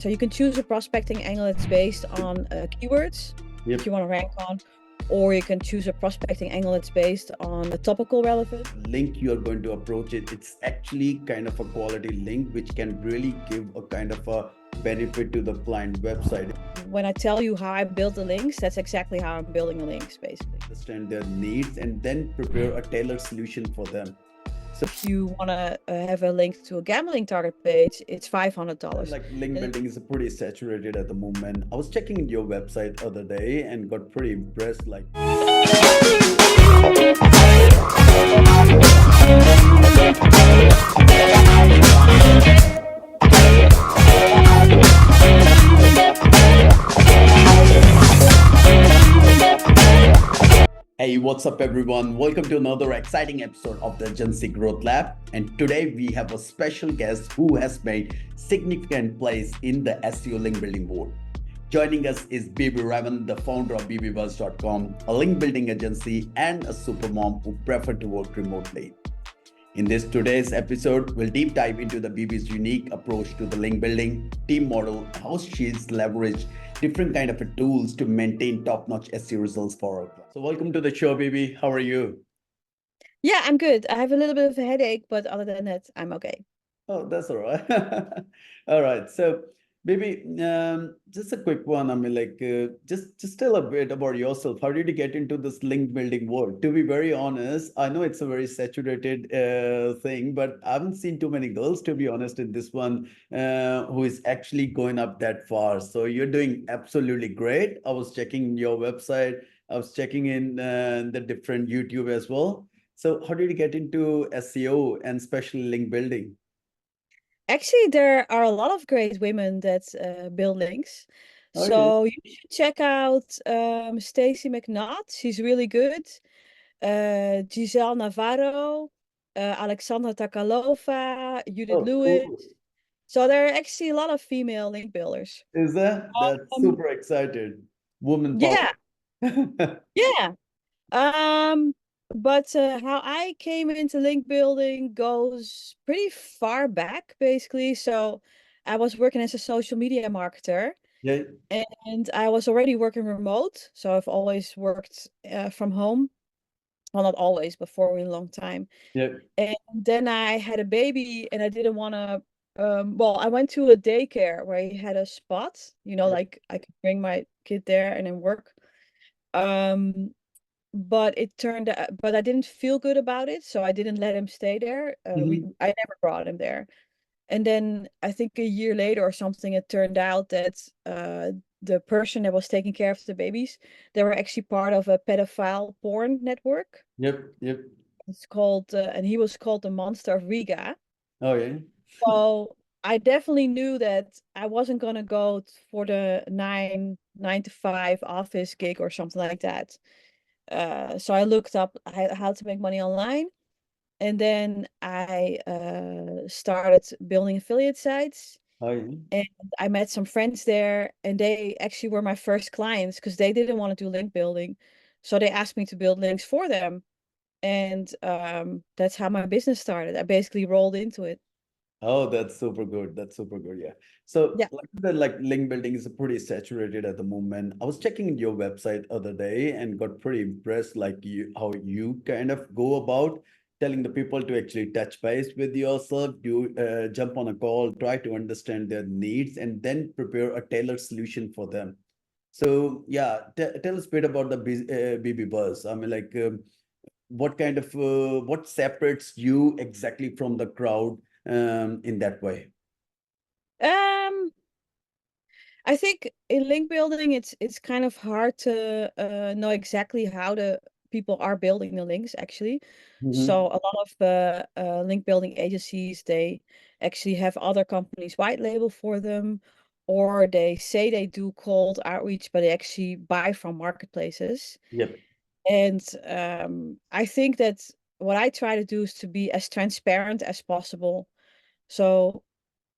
So you can choose a prospecting angle that's based on keywords Yep. that you want to rank on, or you can choose a prospecting angle that's based on the topical relevance. Link you are going to approach it, it's actually kind of a quality link which can really give a kind of a benefit to the client website. When I tell you how I build the links, that's exactly how I'm building the links, basically. Understand their needs and then prepare a tailored solution for them. So if you want to have a link to a gambling target page, it's $500. Like link building is pretty saturated at the moment. I was checking your website other day and got pretty impressed. Like hey, what's up everyone? Welcome to another exciting episode of the Agency Growth Lab. And today we have a special guest who has made significant plays in the SEO link building world. Joining us is Bibi Raven, the founder of bbuzz.com, a link building agency and a supermom who prefer to work remotely. In today's episode, we'll deep dive into the Bibi's unique approach to the link building, team model, how she's leveraged different kind of tools to maintain top-notch SEO results for her clients. So welcome to the show, Bibi. How are you? Yeah, I'm good. I have a little bit of a headache, but other than that, I'm okay. Oh, that's all right. All right. So, maybe just a quick one. I mean, just tell a bit about yourself. How did you get into this link building world? To be very honest, I know it's a very saturated thing, but I haven't seen too many girls, to be honest, in this one who is actually going up that far. So you're doing absolutely great. I was checking your website. I was checking in the different YouTube as well. So how did you get into SEO and especially link building? Actually, there are a lot of great women that build links. Oh, yeah. So you should check out Stacy McNaught. She's really good. Giselle Navarro, Alexandra Takalova, Judith Oh, Lewis. cool. So there are actually a lot of female link builders. Is that? That's Um, super excited. Woman yeah, power. yeah. Um, but how I came into link building goes pretty far back, basically. So I was working as a social media marketer, Yeah. and I was already working remote. So I've always worked from home. Well, not always, but for a really long time. Yeah. And then I had a baby, and I didn't want to. Well, I went to a daycare where he had a spot, Yeah. like I could bring my kid there and then work. Um, but it turned out, but I didn't feel good about it, so I didn't let him stay there. Mhm. I never brought him there. And then I think a year later or something, it turned out that the person that was taking care of the babies, they were actually part of a pedophile porn network. Yep. Yep. It's called, and he was called the Monster of Riga. Oh, yeah. So I definitely knew that I wasn't gonna go for the nine to five office gig or something like that. So I looked up how to make money online, and then I started building affiliate sites. Oh, yeah. And I met some friends there, and they actually were my first clients because they didn't want to do link building. So they asked me to build links for them. And that's how my business started. I basically rolled into it. Oh, that's super good. That's super good. Yeah. So Yeah. like link building is pretty saturated at the moment. I was checking your website other day and got pretty impressed like you how you kind of go about telling the people to actually touch base with yourself, do jump on a call, try to understand their needs, and then prepare a tailored solution for them. So yeah, tell us a bit about the BB Buzz. I mean, what kind of what separates you exactly from the crowd in that way? Um, I think in link building, it's kind of hard to know exactly how the people are building the links actually. So Mhm. a lot of link building agencies, they actually have other companies white label for them, or they say they do cold outreach, but they actually buy from marketplaces. Yep. And I think that what I try to do is to be as transparent as possible. So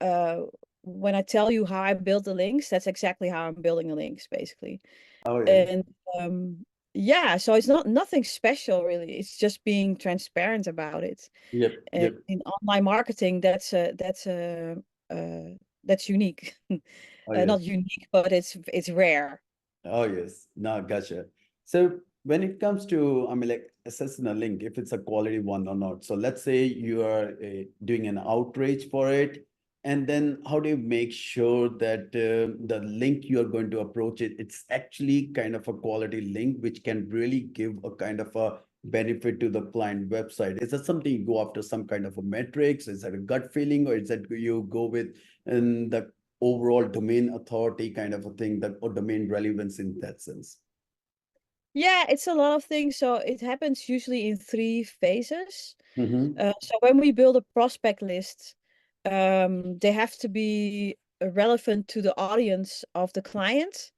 uh, when I tell you how I build the links, that's exactly how I'm building the links, basically. Oh, yeah. And yeah, so it's not nothing special really. It's just being transparent about it. Yep. And Yep. in online marketing, that's unique. Oh, yes. not unique, but it's rare. Oh, yes. No, gotcha. So when it comes to, I mean, like assessing a link, if it's a quality one or not. So let's say you are doing an outreach for it, and then how do you make sure that the link you are going to approach it, it's actually kind of a quality link, which can really give a kind of a benefit to the client website? Is that something you go after some kind of a metrics? Is that a gut feeling, or is that you go with and the overall domain authority kind of a thing, that or domain relevance in that sense? Yeah, it's a lot of things. So it happens usually in three phases. Mm-hmm. So when we build a prospect list, they have to be relevant to the audience of the client.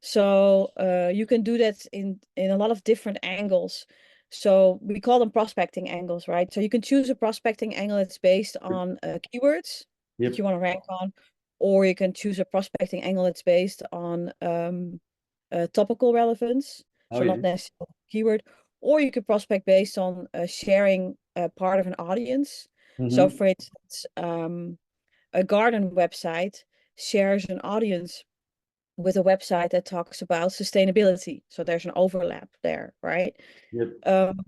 So you can do that in a lot of different angles. So we call them prospecting angles, right? So you can choose a prospecting angle that's based on keywords that Yep. you want to rank on, or you can choose a prospecting angle that's based on topical relevance, Oh, so yeah. not necessarily keyword, or you could prospect based on sharing part of an audience. So, Mm-hmm. for instance, a garden website shares an audience with a website that talks about sustainability. So there's an overlap there, right? Yep. Um,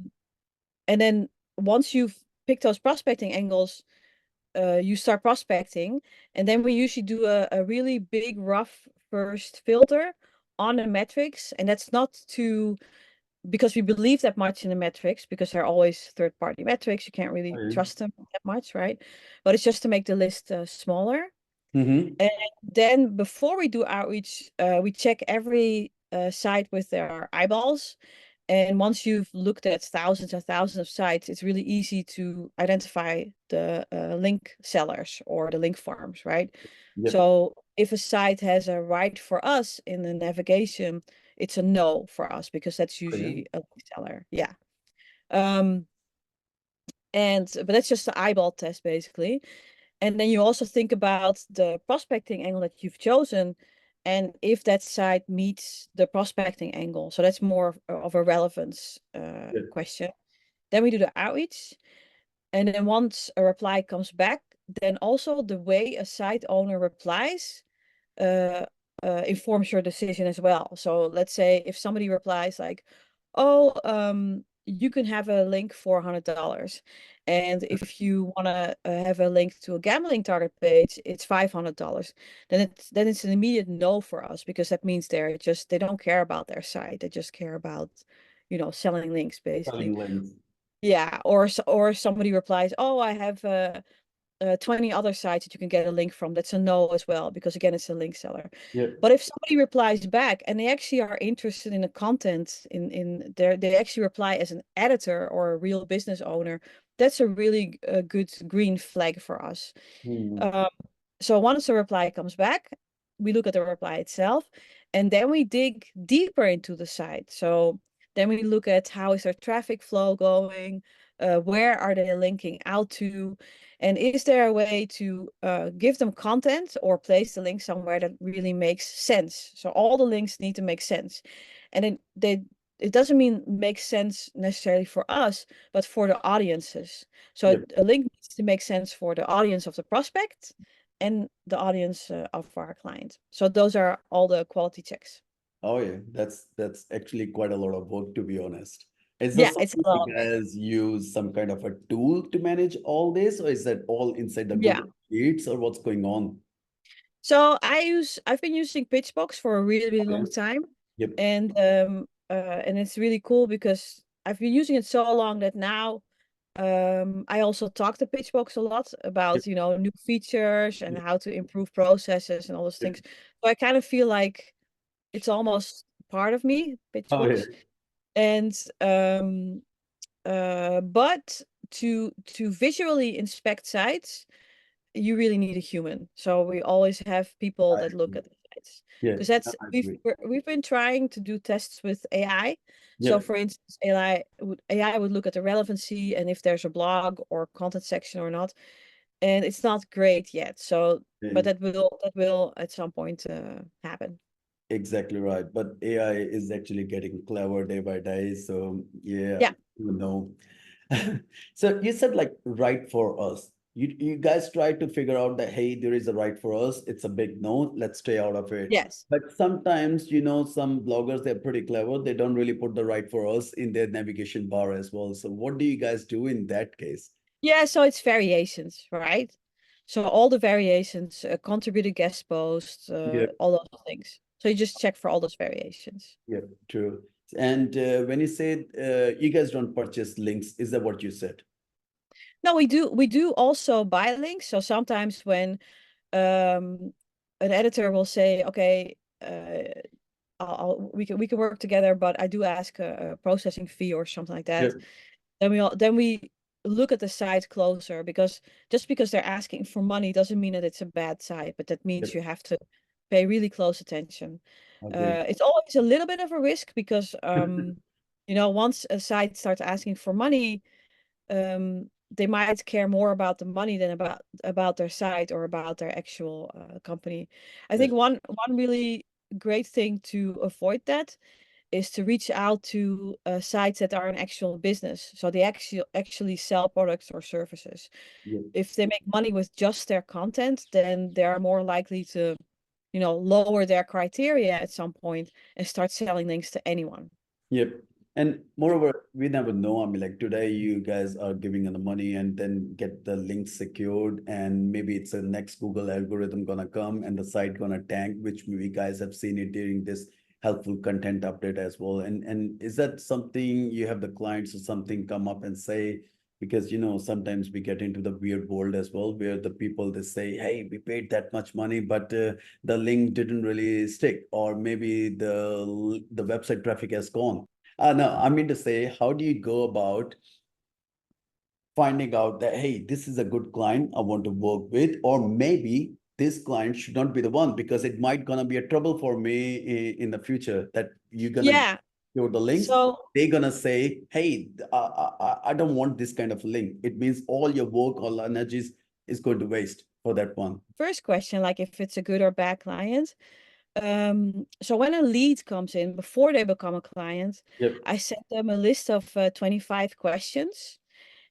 and then once you've picked those prospecting angles, you start prospecting, and then we usually do a really big, rough first filter on the metrics, and that's not to because we believe that much in the metrics because they're always third-party metrics. You can't Oh, really yeah. trust them that much, right? But it's just to make the list smaller. Mm-hmm. And then before we do outreach, we check every site with their eyeballs. And once you've looked at thousands and thousands of sites, it's really easy to identify the link sellers or the link farms, right? Yep. So if a site has a right for us in the navigation, it's a no for us because that's Oh, yeah. usually a link seller. Yeah. Um, but that's just the eyeball test basically. And then you also think about the prospecting angle that you've chosen and if that site meets the prospecting angle. So that's more of a relevance Yep. question. Then we do the outreach. And then once a reply comes back, then also the way a site owner replies uh, informs your decision as well. So let's say if somebody replies like, "Oh, you can have a link for $100," and if you want to have a link to a gambling target page, it's $500. Then it's an immediate no for us because that means they don't care about their site. They just care about, selling links basically. Selling links. Yeah, or somebody replies, "Oh, I have 20 other sites that you can get a link from." That's a no as well, because again, it's a link seller. Yep. But if somebody replies back and they actually are interested in the content they actually reply as an editor or a real business owner, that's a really good green flag for us. Mm. Um, so once the reply comes back, we look at the reply itself, and then we dig deeper into the site. So then we look at how is their traffic flow going, where are they linking out to, and is there a way to give them content or place the link somewhere that really makes sense. So all the links need to make sense, and it doesn't mean make sense necessarily for us, but for the audiences. So Yep. a link needs to make sense for the audience of the prospect and the audience of our client. So those are all the quality checks. Oh, yeah. That's actually quite a lot of work, to be honest. Is there Yeah, it's something a lot you of work. guys use some kind of a tool to manage all this, or is that all inside the Yeah. Google Sheets, or what's going on? So I've been using Pitchbox for a really, really Okay. long time. Yep. And it's really cool because I've been using it so long that now I also talk to Pitchbox a lot Yep. about, new features and Yep. how to improve processes and all those Yep. things. So I kind of feel like it's almost part of me, Oh, yeah. Pitchbox. And but to visually inspect sites, you really need a human. So we always have people I that look agree. at the sites Yeah, because that's I we've agree. we've been trying to do tests with AI. So Yep. for instance, AI would look at the relevancy and if there's a blog or content section or not, and it's not great yet. So, but Yeah. that will at some point happen. Exactly right. But AI is actually getting clever day by day. So yeah, Yeah. you know. So you said like right for us. you guys try to figure out that, hey, there is a right for us. It's a big no, let's stay out of it. Yes. But sometimes, some bloggers, they're pretty clever. They don't really put the right for us in their navigation bar as well. So what do you guys do in that case? Yeah, so it's variations, right? So all the variations, contributed guest posts, Yeah, all those things. So you just check for all those variations. yeah, true. And when you said you guys don't purchase links, is that what you said? No, we do also buy links. So sometimes when an editor will say, okay, we can work together, but I do ask a processing fee or something like Yeah, that. Then we look at the site closer, because just because they're asking for money doesn't mean that it's a bad site, but that yeah. means you have to pay really close attention. Okay. It's always a little bit of a risk because once a site starts asking for money, they might care more about the money than about their site or about their actual company. I Yeah, think one really great thing to avoid that is to reach out to sites that are an actual business. So they actually sell products or services. yeah. If they make money with just their content, then they are more likely to, lower their criteria at some point and start selling links to anyone. Yep. And moreover, we never know. I mean, like today, you guys are giving them the money and then get the link secured, and maybe it's a next Google algorithm gonna come and the site gonna tank, which we guys have seen it during this helpful content update as well. And is that something you have the clients or something come up and say? Because sometimes we get into the weird world as well, where the people they say, "Hey, we paid that much money, but the link didn't really stick, or maybe the website traffic has gone." No, I mean to say, how do you go about finding out that, hey, this is a good client I want to work with, or maybe this client should not be the one because it might gonna be a trouble for me in the future, that you're gonna Yeah. show the links. So They're gonna say, hey, I don't want this kind of link. It means all your work, all energies is going to waste for that one. first question, like if it's a good or bad client. So when a lead comes in before they become a client, Yep. I send them a list of 25 questions.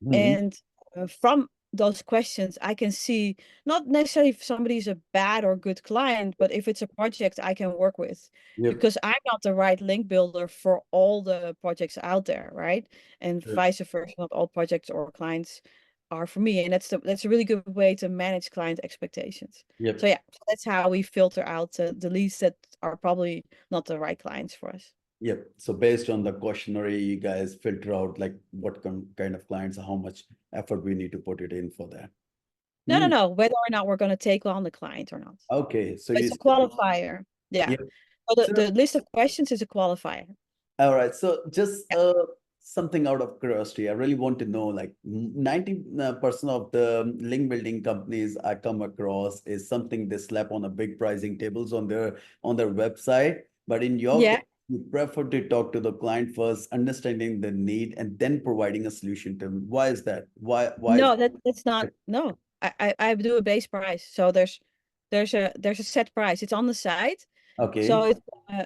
Mhm. And from those questions, I can see not necessarily if somebody's a bad or good client, but if it's a project I can work with. Yep. Because I'm not the right link builder for all the projects out there, right? And Yep. vice versa, not all projects or clients are for me. And that's a really good way to manage client expectations. So Yep. yeah, so that's how we filter out the leads that are probably not the right clients for us. Yep. So based on the questionnaire, you guys filter out like what kind of clients, how much effort we need to put it in for that. No, no, Hmm. no, whether or not we're going to take on the client or not. Okay. So you It's a said, qualifier. Yeah. yeah. So the, So the list of questions is a qualifier. all right. So just Yeah. something out of curiosity, I really want to know, like 90% of the link building companies I come across is something they slap on a big pricing tables on their website. But in your Yeah. case, you prefer to talk to the client first, understanding the need, and then providing a solution to them. Why is that? Why is No, that's not. No, I do a base price. So there's a set price. It's on the site. So okay? it's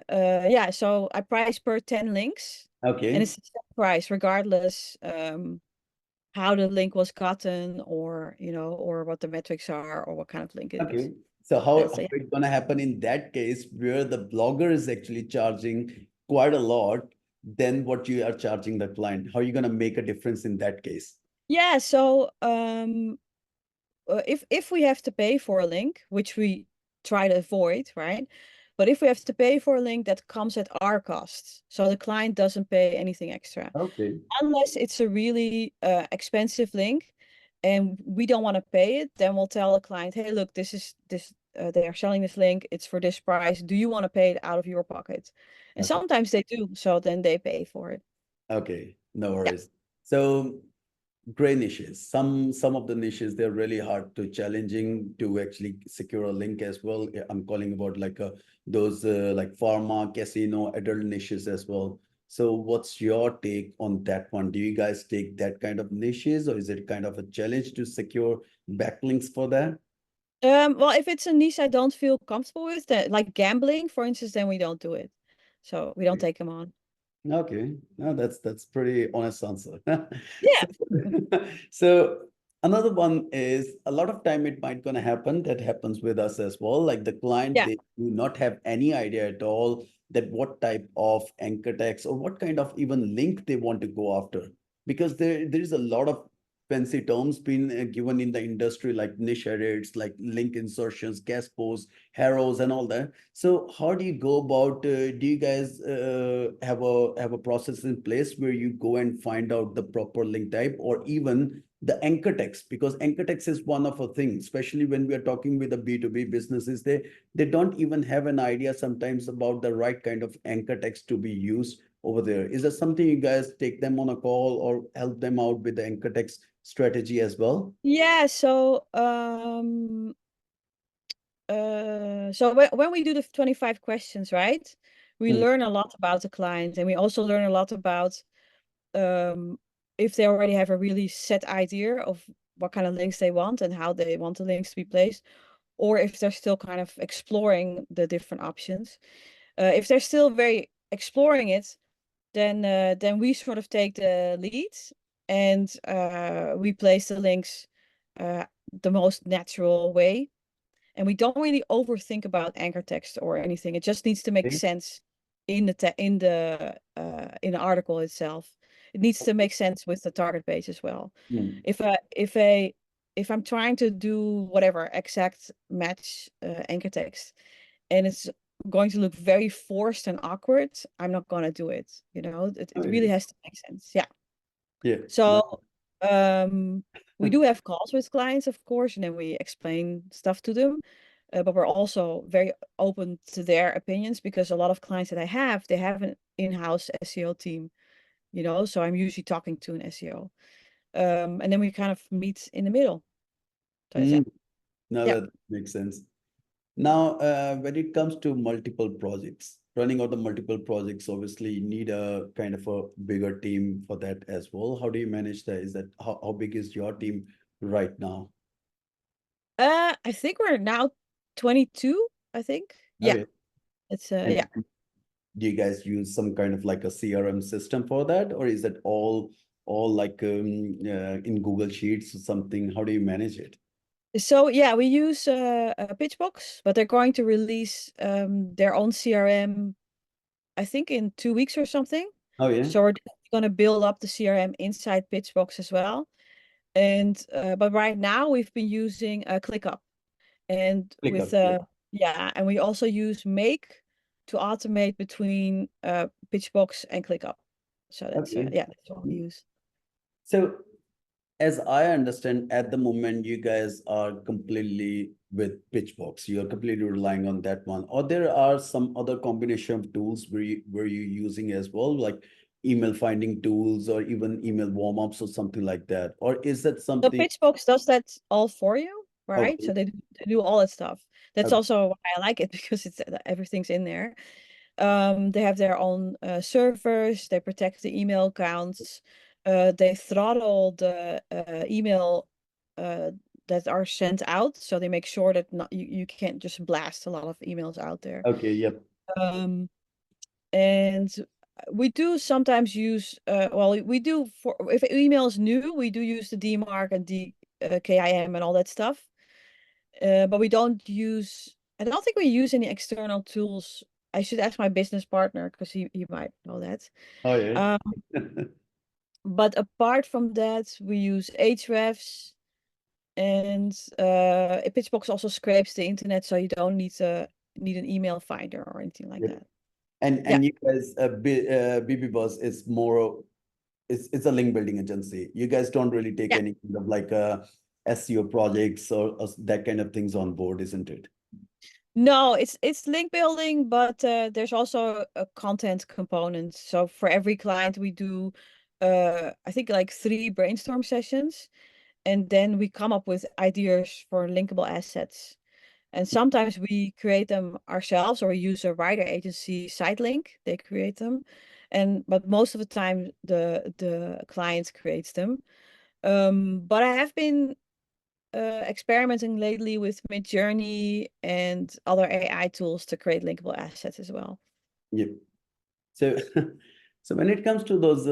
yeah. So I price per 10 links, and Okay. it's a set price regardless how the link was gotten, or or what the metrics are, or what kind of link it is. Okay. So how That's it's gonna happen in that case where the blogger is actually charging quite a lot than what you are charging the client? How are you gonna make a difference in that case? yeah. So if we have to pay for a link, which we try to avoid, right? But if we have to pay for a link, that comes at our cost, so the client doesn't pay anything extra, Okay. unless it's a really expensive link, and we don't want to pay it. Then we'll tell the client, hey, look, this is this. They are selling this link. It's for this price. Do you want to pay it out of your pocket? And Okay. sometimes they do. So then they pay for it. Okay. No Yeah. worries. So gray niches. Some of the niches, they're really hard to challenging to actually secure a link as well. Yeah, I'm calling about like those like pharma, casino, adult niches as well. So what's your take on that one? Do you guys take that kind of niches, or is it kind of a challenge to secure backlinks for that? Well, if it's a niche I don't feel comfortable with, that like gambling, for instance, then we don't do it. So we don't take them on. Okay, no, that's pretty honest answer. Yeah. So, so Another one is a lot of time it might gonna happen. That happens with us as well. Like the client, Yeah. they do not have any idea at all that what type of anchor text or what kind of even link they want to go after. Because there is a lot of fancy terms being given in the industry, like niche edits, like link insertions, guest posts, arrows, and all that. So how do you go about? Do you guys have a process in place where you go and find out the proper link type, or even the anchor text? Because anchor text is one of a thing, especially when we are talking with the B2B businesses, they don't even have an idea sometimes about the right kind of anchor text to be used over there. Is that something you guys take them on a call or help them out with the anchor text strategy as well? Yeah, so when we do the 25 questions, right? We Mm, learn a lot about the client, and we also learn a lot about um, if they already have a really set idea of what kind of links they want and how they want the links to be placed, or if they're still kind of exploring the different options. If they're still very exploring it, then we sort of take the lead, and we place the links uh, the most natural way, and we don't really overthink about anchor text or anything. It just needs to make okay. sense in the article itself. It needs to make sense with the target page as well. Mm, If I'm trying to do whatever exact match anchor text, and it's going to look very forced and awkward, I'm not gonna do it. It really okay. has to make sense. Yeah. Yeah. No, So um, we do have calls with clients, of course, and then we explain stuff to them. But we're also very open to their opinions, because a lot of clients that I have, they have an in-house SEO team, so I'm usually talking to an SEO. And then we kind of meet in the middle. So yeah, mm, no, yeah. that makes sense. Now, when it comes to multiple projects, running out the multiple projects, obviously you need a kind of a bigger team for that as well. How do you manage that? Is that how big is your team right now? I think we're now 22, I think. Yeah, Okay. it's And yeah. do you guys use some kind of like a CRM system for that, or is it all like in Google Sheets or something? How do you manage it? So yeah, we use Pitchbox, but they're going to release their own CRM, I think in 2 weeks or something. Oh yeah, So we're going to build up the CRM inside Pitchbox as well. And but right now we've been using ClickUp, and click with up. Yeah. yeah, and we also use Make to automate between Pitchbox and ClickUp. So that's Okay. yeah, that's what we use. So as I understand, at the moment, you guys are completely with Pitchbox. You're completely relying on that one. Or there are some other combination of tools where you using as well, like email finding tools or even email warm-ups or something like that. Or is that So something? Pitchbox does that all for you, right? Okay, So they do all that stuff. That's okay, also why I like it, because it's everything's in there. They have their own servers. They protect the email accounts. They throttle the email uh, that are sent out, so they make sure that you can't just blast a lot of emails out there. okay, yep, Um, and we do sometimes use well, we do, for if email is new, we do use the DMARC and the KIM and all that stuff. But we don't use, I don't think we use any external tools. I should ask my business partner, because he might know that. oh yeah, Um, but apart from that, we use Ahrefs, and Pitchbox also scrapes the internet, so you don't need an email finder or anything like yep. that. And Yeah. and you guys, BB Buzz is more, it's a link building agency. You guys don't really take Yeah. any kind of like SEO projects or that kind of things on board, isn't it? No, it's link building, but there's also a content component. So for every client, we do I think like 3 brainstorm sessions, and then we come up with ideas for linkable assets. And sometimes we create them ourselves, or we use a writer agency, SiteLink. They create them, and but most of the time the client creates them. But I have been experimenting lately with Midjourney and other AI tools to create linkable assets as well. Yep. So, so when it comes to those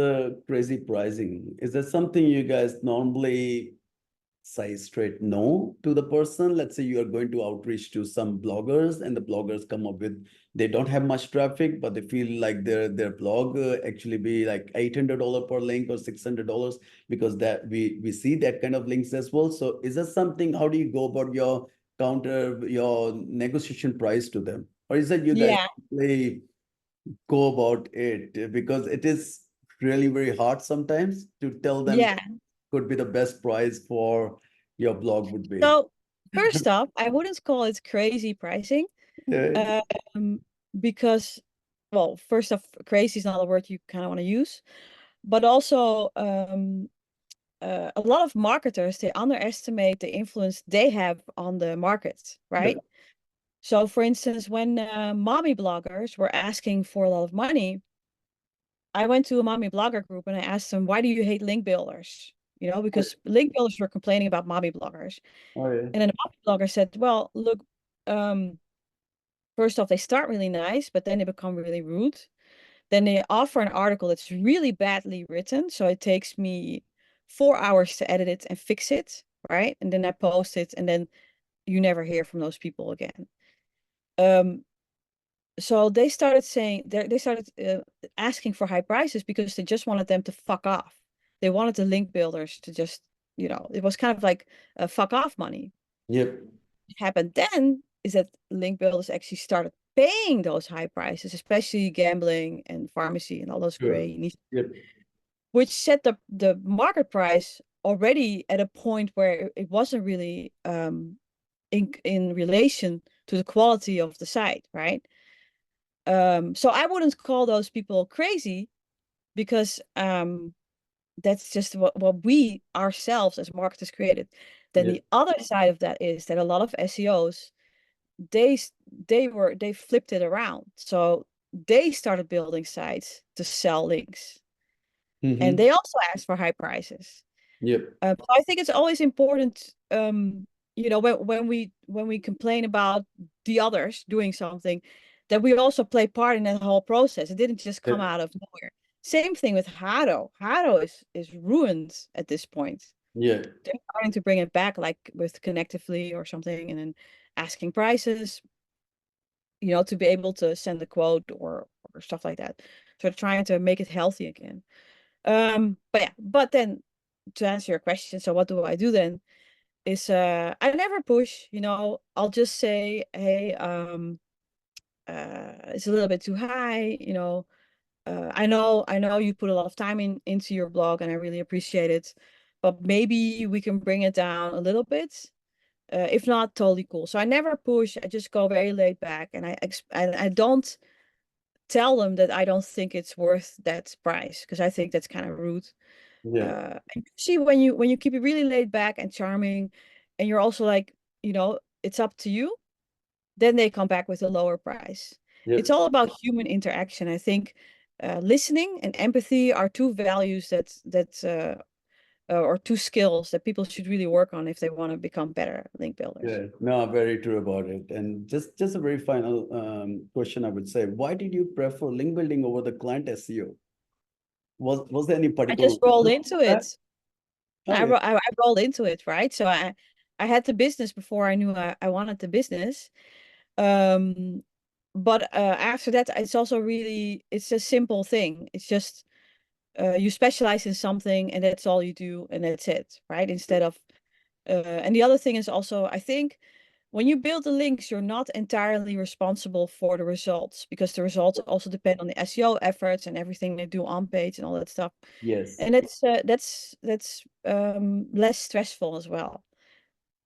crazy pricing, is that something you guys normally say straight no to the person? Let's say you are going to outreach to some bloggers and the bloggers come up with, they don't have much traffic, but they feel like their blog actually be like $800 per link or $600, because that we see that kind of links as well. So is that something, how do you go about your negotiation price to them? Or is that you guys Yeah, play go about it, because it is really very hard sometimes to tell them yeah. could be the best price for your blog would be. So first off, I wouldn't call it crazy pricing, Yeah, um, because, well, first off, crazy is not a word you kind of want to use, but also a lot of marketers, they underestimate the influence they have on the market, yeah, right? So, for instance, when mommy bloggers were asking for a lot of money, I went to a mommy blogger group and I asked them, why do you hate link builders? You know, because link builders were complaining about mommy bloggers. oh yeah, And then a mommy blogger said, well, look, um, first off, they start really nice, but then they become really rude. Then they offer an article that's really badly written. So it takes me 4 hours to edit it and fix it, right? And then I post it, and then you never hear from those people again. Um, so they started saying they started asking for high prices because they just wanted them to fuck off. They wanted the link builders to just, it was kind of like fuck off money. yep, What happened then is that link builders actually started paying those high prices, especially gambling and pharmacy and all those sure, gray niche, yep, which set the market price already at a point where it wasn't really in relation to the quality of the site, right? So I wouldn't call those people crazy because that's just what we ourselves as marketers created. Then yep, the other side of that is that a lot of SEOs they flipped it around. So they started building sites to sell links, and mm-hmm, they also asked for high prices. yep, So I think it's always important, when we complain about the others doing something, that we also play part in that whole process. It didn't just come yep, out of nowhere. Same thing with Hado. Hado is ruined at this point. yeah, They're starting to bring it back, like with Connectively or something, and then asking prices, to be able to send a quote or stuff like that. So they're trying to make it healthy again. But yeah, but then to answer your question, so what do I do then? Is I never push, I'll just say, hey, it's a little bit too high, I know you put a lot of time into your blog and I really appreciate it, but maybe we can bring it down a little bit. If not, totally cool. So I never push. I just go very laid back, and I don't tell them that I don't think it's worth that price, because I think that's kind of rude. yeah, And see, when you keep it really laid back and charming, and you're also like, it's up to you, then they come back with a lower price. It's yep, all about human interaction. I think listening and empathy are two values or two skills that people should really work on if they want to become better link builders. yeah. No, very true about it. And just a very final question, I would say, why did you prefer link building over the client SEO? Was there any I particular just rolled reason into for that? it. Oh yeah, I rolled into it, right? So I had the business before I knew I wanted the business. Um, but after that, it's a simple thing. It's just you specialize in something and that's all you do and that's it, right? Instead of and the other thing is also, I think when you build the links, you're not entirely responsible for the results, because the results also depend on the SEO efforts and everything they do on page and all that stuff. yes. And that's less stressful as well.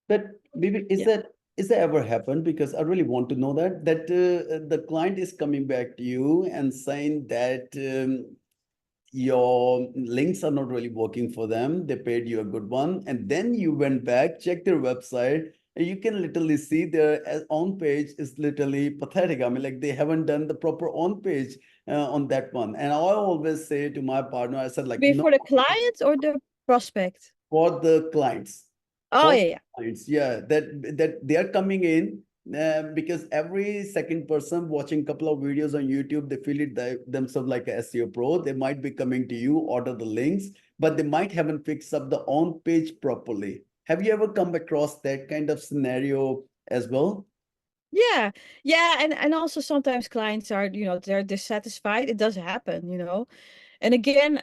But maybe Yeah. is that ever happened? Because I really want to know that the client is coming back to you and saying that your links are not really working for them. They paid you a good one, and then you went back, checked their website, and you can literally see their on page is literally pathetic. I mean, like they haven't done the proper on page on that one. And I always say to my partner, I said like, no, Before the client or the prospect? for the clients, Oh for yeah, yeah. clients, yeah, that they are coming in because every second person watching couple of videos on YouTube, they feel it themselves like a SEO pro. They might be coming to you, order the links, but they might haven't fixed up the on page properly. Have you ever come across that kind of scenario as well? Yeah, yeah, and also sometimes clients are, they're dissatisfied. It does happen, And again,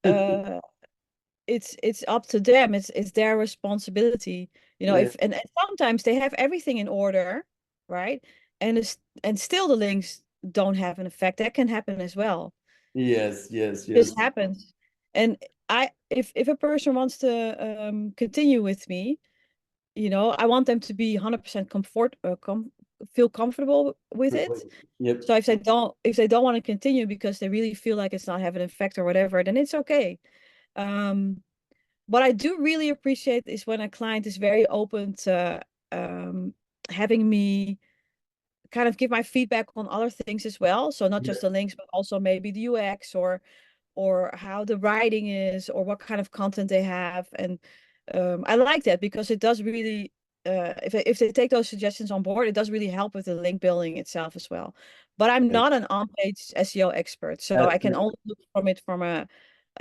uh, it's up to them. It's their responsibility, Yeah. and sometimes they have everything in order, right? And still the links don't have an effect. That can happen as well. Yes, yes, This yes. happens. And if a person wants to continue with me, I want them to be 100% feel comfortable with it. Yep. So if they don't want to continue because they really feel like it's not having an effect or whatever, then it's okay. Um, what I do really appreciate is when a client is very open to um, having me kind of give my feedback on other things as well. So not Yeah. just the links, but also maybe the UX or how the writing is or what kind of content they have. And I like that because it does really if they take those suggestions on board, it does really help with the link building itself as well. But I'm Right. not an on-page SEO expert, so I can only look from it from a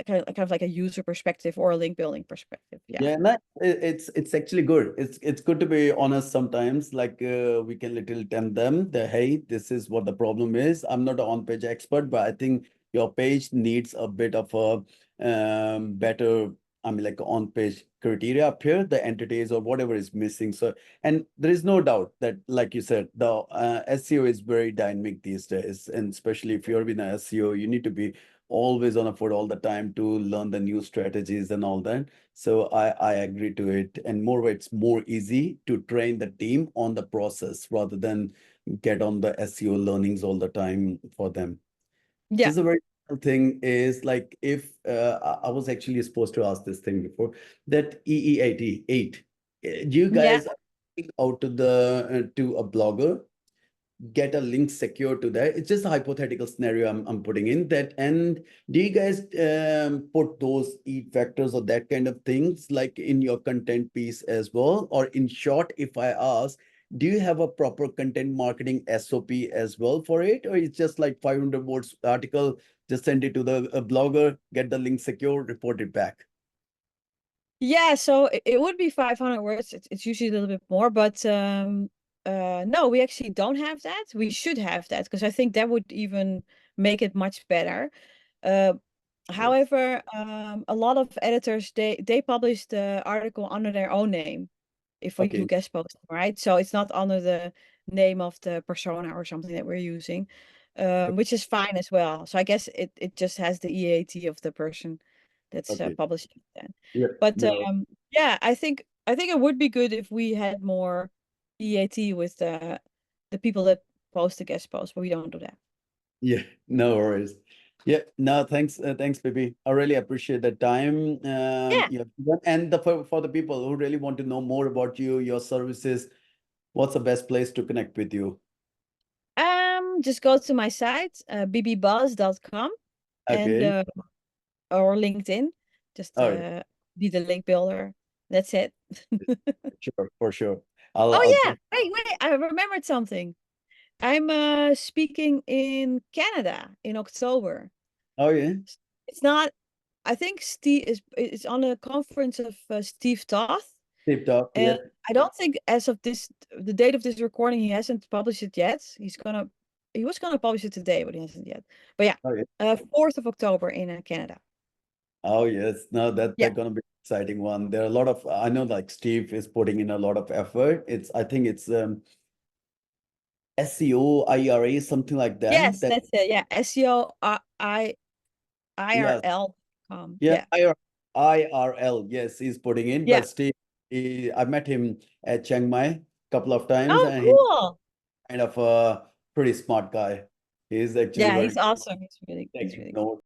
kind of like a user perspective or a link building perspective. Yeah. Yeah, no, it's actually good. It's good to be honest sometimes. Like we can little tell them that hey, this is what the problem is. I'm not an on-page expert, but I think your page needs a bit of a better, I mean, like on-page criteria up here, the entities or whatever is missing. So, and there is no doubt that, like you said, the SEO is very dynamic these days, and especially if you're in a SEO, you need to be always on a foot all the time to learn the new strategies and all that. So I agree to it. And moreover, it's more easy to train the team on the process rather than get on the SEO learnings all the time for them. Yeah. Just a very simple thing is like if I was actually supposed to ask this thing before that EE88, you Yeah. guys are out to the to a blogger get a link secure to that. It's just a hypothetical scenario I'm putting in that. And do you guys put those factors or that kind of things like in your content piece as well? Or in short, if I ask, do you have a proper content marketing SOP as well for it? Or it's just like 500 words article, just send it to the blogger, get the link secure, report it back. Yeah, so it would be 500 words. It's usually a little bit more, but no, we actually don't have that. We should have that because I think that would even make it much better. Uh, Yes. However, a lot of editors they publish the article under their own name if we do Okay. guest posting, right? So it's not under the name of the persona or something that we're using, which is fine as well. So I guess it just has the EAT of the person that's Okay. publishing it then. Yeah. But No. yeah, I think it would be good if we had more EAT with the people that post the guest post, but we don't do that. Yeah, no worries. Yeah, no, thanks, thanks, Bibi. I really appreciate the time. Yeah. Yeah, and for the people who really want to know more about you, your services, what's the best place to connect with you? Just go to my site, bbuzz.com and Okay. or LinkedIn. Just All right. be the link builder. That's it. Sure, for sure. I'll Oh yeah, put. wait, I remembered something. I'm speaking in Canada in October. Oh yeah. It's not, I think Steve is on a conference of Steve Toth, Tip top. and Yeah. I don't think as of the date of this recording, he hasn't published it yet. He was gonna publish it today, but he hasn't yet. But yeah, Oh yeah. 4th of October in Canada. Oh yes. No, Yeah. that's gonna be an exciting one. There are a lot of I know like Steve is putting in a lot of effort. It's I think it's SEO IRA something like that. Yes, That that's it. Yeah, SEO yeah. IRL. Yeah, Yeah. IRL. Yes, he's putting in. Yeah. But Steve, I met him at Chiang Mai a couple of times, Oh, and he's cool. kind of a pretty smart guy. He's actually Yeah, very he's awesome. He's really taking good. notes